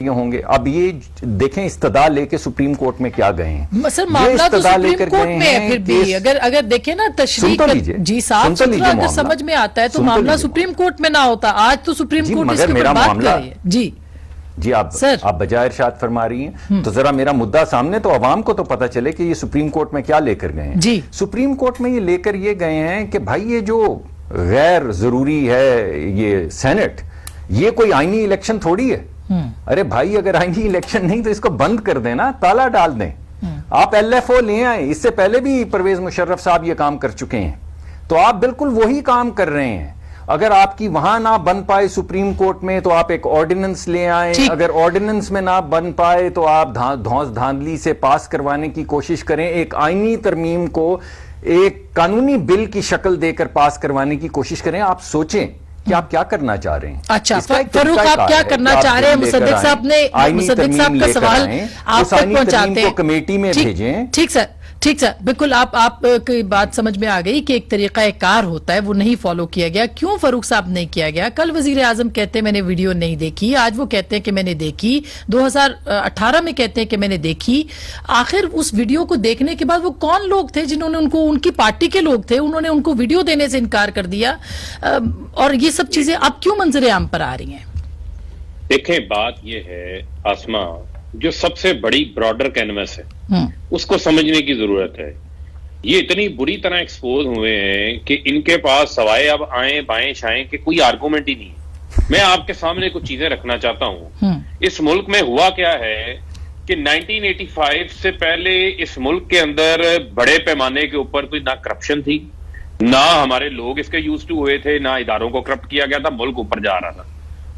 ہوں گے. اب یہ دیکھیں استدعا لے کے سپریم کورٹ میں کیا گئے ہیں. سر معاملہ تو سپریم کورٹ میں ہے. پھر بھی اگر دیکھیں نا تشریح جی صاف ستھرا اگر سمجھ میں آتا ہے تو معاملہ سپریم کورٹ میں نہ ہوتا. آج تو سپریم کورٹ اس کے اوپر بات کر رہی ہے. جی آپ بجائے ارشاد فرما رہی ہیں تو ذرا میرا مدعا سامنے تو عوام کو تو پتا چلے کہ یہ سپریم کورٹ میں کیا لے کر گئے ہیں. سپریم کورٹ میں یہ لے کر یہ گئے ہیں کہ بھائی یہ جو غیر ضروری ہے یہ سینٹ، یہ کوئی آئینی الیکشن تھوڑی ہے. ارے بھائی اگر آئینی الیکشن نہیں تو اس کو بند کر دیں نا، تالا ڈال دیں. آپ ایل ایف او لے آئیں. اس سے پہلے بھی پرویز مشرف صاحب یہ کام کر چکے ہیں، تو آپ بالکل وہی کام کر رہے ہیں. اگر آپ کی وہاں نہ بن پائے سپریم کورٹ میں تو آپ ایک آرڈیننس لے آئیں. اگر آرڈیننس میں نہ بن پائے تو آپ دھونس دھاندلی سے پاس کروانے کی کوشش کریں. ایک آئینی ترمیم کو ایک قانونی بل کی شکل دے کر پاس کروانے کی کوشش کریں. آپ سوچیں کہ آپ کیا کرنا چاہ رہے ہیں. اچھا فاروق آپ کیا کرنا چاہ رہے ہیں؟ مصدق صاحب کا سوال آپ تک پہنچاتے ہیں. کمیٹی میں بھیجیں. ٹھیک سر، ٹھیک سر، بالکل آپ کی بات سمجھ میں آ گئی کہ ایک طریقہ کار ہوتا ہے وہ نہیں فالو کیا گیا. کیوں فاروق صاحب نہیں کیا گیا؟ کل وزیر اعظم کہتے ہیں میں نے ویڈیو نہیں دیکھی، آج وہ کہتے ہیں کہ میں نے دیکھی، 2018 میں کہتے ہیں کہ میں نے دیکھی. آخر اس ویڈیو کو دیکھنے کے بعد وہ کون لوگ تھے جنہوں نے ان کی پارٹی کے لوگ تھے، انہوں نے ان کو ویڈیو دینے سے انکار کر دیا؟ اور یہ سب چیزیں اب کیوں منظر عام پر آ رہی ہیں؟ دیکھیں بات یہ ہے آسما، جو سب سے بڑی براڈر کینوس ہے اس کو سمجھنے کی ضرورت ہے. یہ اتنی بری طرح ایکسپوز ہوئے ہیں کہ ان کے پاس سوائے اب آئیں بائیں شائیں کہ کوئی آرگومنٹ ہی نہیں ہے. میں آپ کے سامنے کچھ چیزیں رکھنا چاہتا ہوں. اس ملک میں ہوا کیا ہے کہ 1985 سے پہلے اس ملک کے اندر بڑے پیمانے کے اوپر کوئی نہ کرپشن تھی، نہ ہمارے لوگ اس کے یوز ٹو ہوئے تھے، نہ اداروں کو کرپٹ کیا گیا تھا. ملک اوپر جا رہا تھا.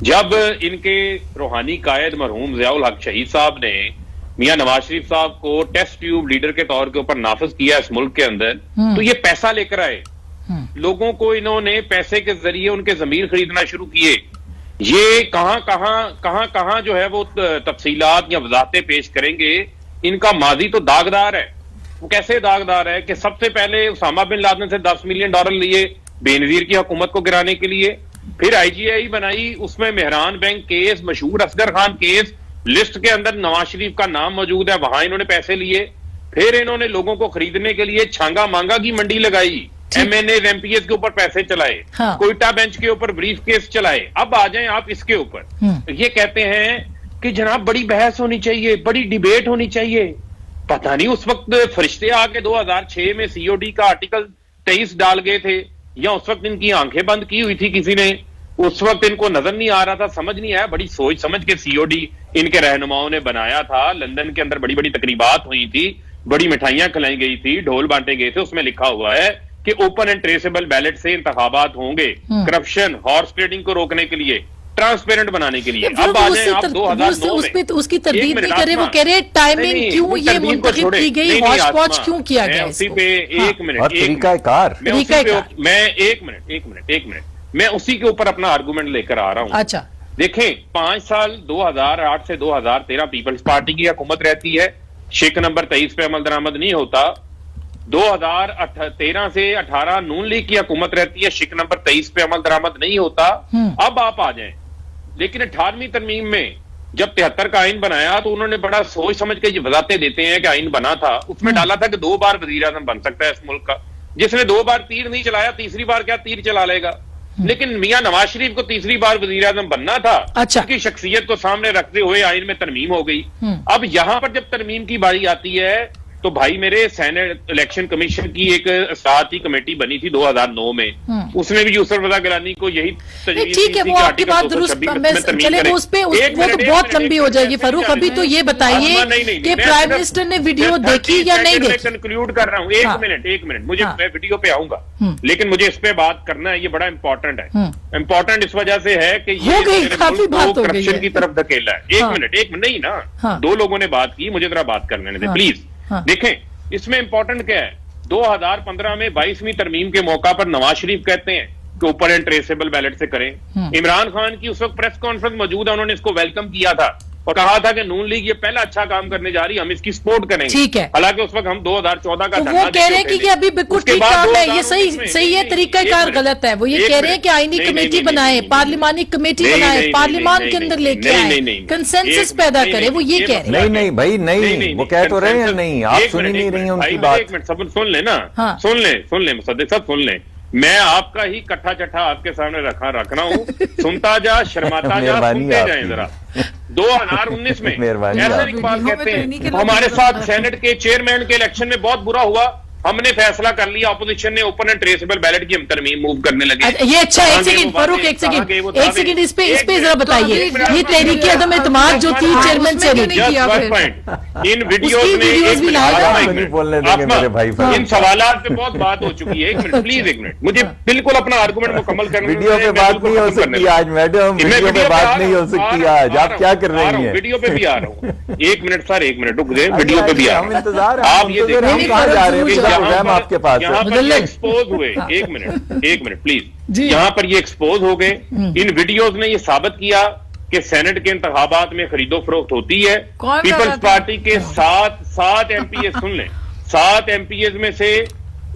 جب ان کے روحانی قائد مرحوم ضیاء الحق شہید صاحب نے میاں نواز شریف صاحب کو ٹیسٹ ٹیوب لیڈر کے طور کے اوپر نافذ کیا اس ملک کے اندر، تو یہ پیسہ لے کر آئے. لوگوں کو انہوں نے پیسے کے ذریعے ان کے ضمیر خریدنا شروع کیے. یہ کہاں جو ہے وہ تفصیلات یا وضاحتیں پیش کریں گے. ان کا ماضی تو داغدار ہے. وہ کیسے داغدار ہے کہ سب سے پہلے اسامہ بن لادن سے $10 ملین لیے بے نظیر کی حکومت کو گرانے کے لیے، پھر آئی جی آئی بنائی، اس میں مہران بینک کیس، مشہور اصغر خان کیس، لسٹ کے اندر نواز شریف کا نام موجود ہے، وہاں انہوں نے پیسے لیے. پھر انہوں نے لوگوں کو خریدنے کے لیے چھانگا مانگا کی منڈی لگائی، MNAs MPs کے اوپر پیسے چلائے، کوئٹہ بینچ کے اوپر بریف کیس چلائے. اب آ جائیں آپ اس کے اوپر. یہ کہتے ہیں کہ جناب بڑی بحث ہونی چاہیے، بڑی ڈیبیٹ ہونی چاہیے. پتہ نہیں اس وقت فرشتے آ کے 2006 میں سی او ڈی کا آرٹیکل 23 ڈال گئے تھے، یا اس وقت ان کی آنکھیں بند کی ہوئی تھی کسی نے، اس وقت ان کو نظر نہیں آ رہا تھا، سمجھ نہیں آیا. بڑی سوچ سمجھ کے سی او ڈی ان کے رہنماؤں نے بنایا تھا. لندن کے اندر بڑی بڑی تقریبات ہوئی تھی، بڑی مٹھائیاں کھلائی گئی تھی، ڈھول بانٹے گئے تھے. اس میں لکھا ہوا ہے کہ اوپن اینڈ ٹریسیبل بیلٹ سے انتخابات ہوں گے، کرپشن ہارس ٹریڈنگ کو روکنے کے لیے، ٹرانسپیرنٹ بنانے کے لیے. اب آ جائیں آپ 2009 میں اس کی تردید نہیں کرے. وہ کہہ رہے ٹائمنگ کیوں یہ منتخب کی گئی، واش پاچ کیوں کیا گیا اس کو. ایک منٹ میں اسی کے اوپر اپنا آرگومنٹ لے کر آ رہا ہوں. اچھا دیکھیں 5 سال 2008 سے 2013 پیپلز پارٹی کی حکومت رہتی ہے، شک نمبر 23 پہ عمل درآمد نہیں ہوتا. 2013 سے 18 نون لیگ کی حکومت رہتی ہے، شک نمبر 23 پہ عمل درآمد نہیں ہوتا. اب آپ آ جائیں. لیکن 18ویں ترمیم میں جب 73 کا آئین بنایا تو انہوں نے بڑا سوچ سمجھ کے یہ وضاحتیں دیتے ہیں کہ آئین بنا تھا، اس میں ڈالا تھا کہ 2 بار وزیر اعظم بن سکتا ہے اس ملک کا. جس نے 2 بار تیر نہیں چلایا، تیسری بار کیا تیر چلا لے گا. لیکن میاں نواز شریف کو تیسری بار وزیر اعظم بننا تھا. اس کی شخصیت کو سامنے رکھتے ہوئے آئین میں ترمیم ہو گئی. اب یہاں پر جب ترمیم کی باری آتی ہے تو بھائی میرے سینٹ الیکشن کمیشن کی ایک اصلاحاتی کمیٹی بنی تھی 2009 میں، اس نے بھی یوسف رضا گیلانی کو یہی تجویز ٹھیک ہے. وہ آپ کی بات درست، چلے وہ اس پہ وہ تو بہت لمبی ہو جائے گی. فاروق ابھی تو یہ بتائیے کہ پرائم منسٹر نے ویڈیو دیکھی یا نہیں دیکھی. کنکلوڈ کر رہا ہوں. ایک منٹ مجھے، میں ویڈیو پہ آؤں گا لیکن مجھے اس پہ بات کرنا ہے. یہ بڑا امپورٹنٹ ہے. امپورٹنٹ اس وجہ سے ہے کہ یہ کرپشن کی طرف دھکیلا ہے. ایک منٹ نہیں نا، 2 لوگوں نے بات کی، مجھے ذرا بات کرنے دیں پلیز. دیکھیں اس میں امپورٹنٹ کیا ہے. 2015 میں 22ویں ترمیم کے موقع پر نواز شریف کہتے ہیں کہ اوپن اینڈ ٹریسیبل بیلٹ سے کریں. عمران خان کی اس وقت پریس کانفرنس موجود ہے، انہوں نے اس کو ویلکم کیا تھا اور کہا تھا کہ نون لیگ یہ پہلا اچھا کام کرنے جا رہی ہے, ہم اس کی سپورٹ کریں گے. ٹھیک ہے, حالانکہ اس وقت ہم 2014 کا وہ کہہ رہے ہیں کہ یہ ابھی بالکل ٹھیک کام ہے, یہ صحیح ہے, طریقہ کار غلط ہے. وہ یہ کہہ رہے ہیں کہ آئینی کمیٹی بنائے, پارلیمانی کمیٹی بنائے, پارلیمان کے اندر لے کے آئے, کنسنسس پیدا کرے, وہ یہ کہہ رہے ہیں. نہیں بھائی نہیں, وہ کہہ تو رہے ہیں نہیں, آپ سن ہی نہیں رہی ہیں ان کی بات. ایک منٹ سب سن لیں نا, سن لیں مصدق صاحب سن لیں. میں آپ کا ہی کٹھا چٹھا آپ کے سامنے رکھ رہا ہوں, سنتا جا, شرماتا جا, سنتے جائیں ذرا. 2019 میں ایسا اقبال کہتے ہیں ہمارے ساتھ سینٹ کے چیئرمین کے الیکشن میں بہت برا ہوا, ہم نے فیصلہ کر لیا, اپوزیشن نے اوپن اینڈ ٹریسیبل بیلٹ کی ہم ترمیم موو کرنے لگے. یہ اچھا, ایک سیکنڈ فاروق, ایک سیکنڈ اس پہ ذرا بتائیے, یہ تحریک عدم اعتماد جو تھی چیئرمین سے ان ویڈیوز میں ان سوالات پہ بہت بات ہو چکی ہے. ایک منٹ پلیز, ایک منٹ, مجھے بالکل اپنا آرگومنٹ مکمل کرنا. ویڈیو پہ بات نہیں ہو سکتی آج میڈم, ویڈیو پہ بات نہیں ہو سکتی آج, آپ کیا کر رہی ہیں؟ ویڈیو پہ بھی آ رہا ہوں, ایک منٹ سر, ایک منٹ رک گئے, ویڈیو پہ بھی آ رہا ہوں. آپ یہ دیکھیں آپ کے پاس ایکسپوز ہوئے, ایک منٹ پلیز, یہاں پر یہ ایکسپوز ہو گئے. ان ویڈیوز نے یہ ثابت کیا کہ سینٹ کے انتخابات میں خرید و فروخت ہوتی ہے. پیپلز پارٹی کے 7 ایم پی ایز, سن لیں, 7 ایم پی ایز میں سے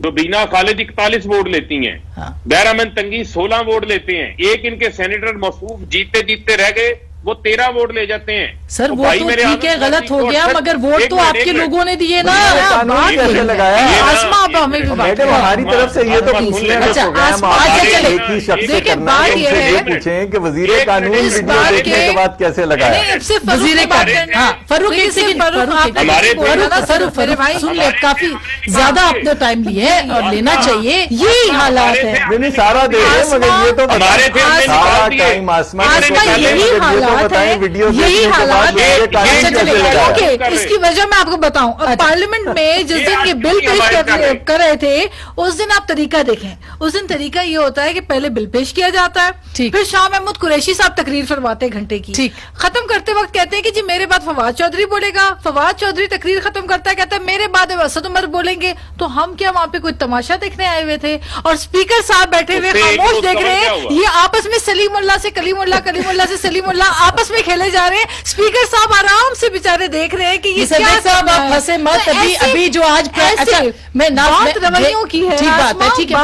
روبینہ خالد 41 ووٹ لیتی ہیں, بہرامن تنگی 16 ووٹ لیتے ہیں, ایک ان کے سینیٹر موصوف جیتتے رہ گئے, وہ 13 ووٹ لے جاتے ہیں. سر وہ تو ٹھیک ہے, غلط ہو گیا, مگر ووٹ تو آپ کے لوگوں نے دیے نا. ہماری طرف سے یہ تو پوچھیں کہ وزیر قانون ویڈیو دیکھنے کے بعد کیسے لگایا. وزیر کافی زیادہ اپنا ٹائم لیے اور لینا چاہیے, یہی حالات ہے. سارا دے مگر یہ تو سارا ٹائم آسمان, یہی حالات ہے. اس کی وجہ میں آپ کو بتاؤں, پارلیمنٹ میں جس دن یہ بل پیش کر رہے تھے اس دن آپ طریقہ دیکھیں. اس دن طریقہ یہ ہوتا ہے کہ پہلے بل پیش کیا جاتا ہے, پھر شاہ محمود قریشی صاحب تقریر فرماتے گھنٹے کی, ختم کرتے وقت کہتے ہیں کہ جی میرے بعد فواد چودھری بولے گا. فواد چودھری تقریر ختم کرتا ہے, کہتا ہے میرے بعد اسد عمر بولیں گے. تو ہم کیا وہاں پہ کوئی تماشا دیکھنے آئے ہوئے تھے؟ اور اسپیکر صاحب بیٹھے ہوئے خاموش دیکھ رہے ہیں, یہ آپس میں سلیم اللہ سے کلیم اللہ, کلیم اللہ سے سلیم اللہ آپس میں کھیلے جا رہے ہیں. اسپیکر صاحب آرام سے بیچارے دیکھ رہے ہیں کہ یہ کیا صاحب آپ ہنسے مت. ابھی جو آج میں بات رویوں کی ہے, ٹھیک بات ہے, ٹھیک ہے,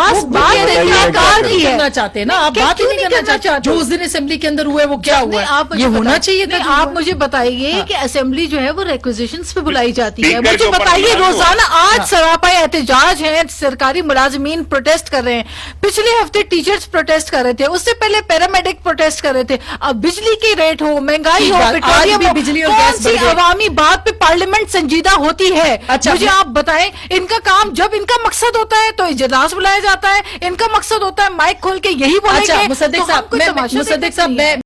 کرنا چاہتے ہیں نا آپ, بات ہی نہیں کرنا چاہتے. جو اس دن اسمبلی کے اندر ہوئے وہ کیا ہوا, یہ ہونا چاہیے تھا. آپ مجھے بتائیے کہ اسمبلی جو ہے وہ ریکوزیشنز پہ بلائی جاتی ہے. مجھے بتائیے روزانہ آج سراپا احتجاج ہیں, سرکاری ملازمین پروٹیسٹ کر رہے ہیں, پچھلے ہفتے ٹیچرز پروٹیسٹ کر رہے تھے, اس سے پہلے پیرامیڈک پروٹیسٹ کر رہے تھے. اب بجلی کی ریٹ ہو, مہنگائی ہو, پیٹرولیم ہو, کون سی عوامی بات پہ پارلیمنٹ سنجیدہ ہوتی ہے؟ مجھے آپ بتائیں, ان کا کام جب ان کا مقصد ہوتا ہے تو اجلاس بلایا جاتا ہے, ان کا مقصد ہوتا ہے مائک کھول کے یہی بولیں گے. مصدق صاحب